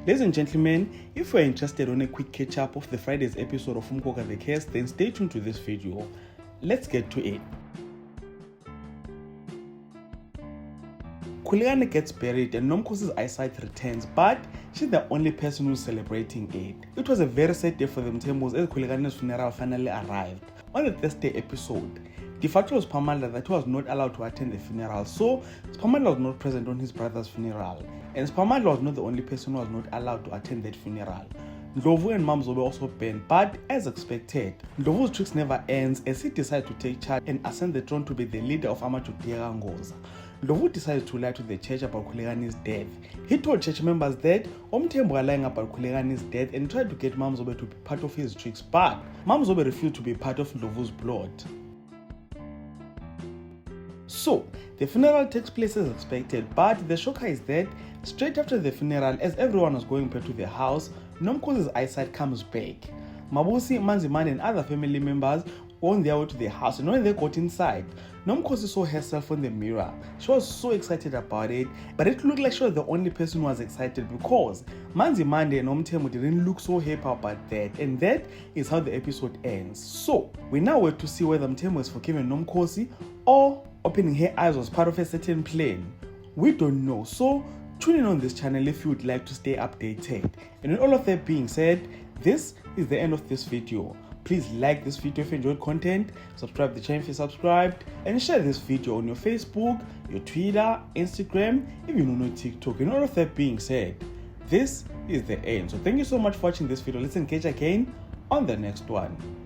Ladies and gentlemen, if you're interested in a quick catch-up of the Friday's episode of Umkoka the Case, then stay tuned to this video. Let's get to it. Khulekani gets buried and Nomkhosi's eyesight returns, but she's the only person who's celebrating it. It was a very sad day for the Mthembos as Khulekani's funeral finally arrived. On the Thursday episode, de facto was Spamandla that he was not allowed to attend the funeral, so Spamandla was not present on his brother's funeral. And Spamandla was not the only person who was not allowed to attend that funeral. Ndlovu and Mamzobe also banned, but as expected, Ndlovu's tricks never ends as he decides to take charge and ascend the throne to be the leader of Amajutera Ngoza. Ndlovu decided to lie to the church about Khulekani's death. He told church members that Omthembu was lying about Khulekani's death and tried to get Mamzobe to be part of his tricks, but Mamzobe refused to be part of Ndlovu's plot. So, the funeral takes place as expected, but the shocker is that straight after the funeral, as everyone was going back to their house, Nomkhosi's eyesight comes back. Mabusi, Manzimane and other family members were on their way to the house, and when they got inside, Nomkhosi saw herself on the mirror. She was so excited about it, but it looked like she was the only person who was excited because Manzimane and Omthembu didn't look so happy about that, and that is how the episode ends. So, we now wait to see whether Mthembu has forgiven Nomkhosi or opening her eyes was part of a certain plan. We don't know, so tune in on this channel if you would like to stay updated. And with all of that being said, this is the end of this video. Please like this video if you enjoyed content, subscribe to the channel if you're subscribed, and share this video on your Facebook, your Twitter, Instagram, even on your TikTok. And all of that being said, this is the end. So thank you so much for watching this video. Let's engage again on the next one.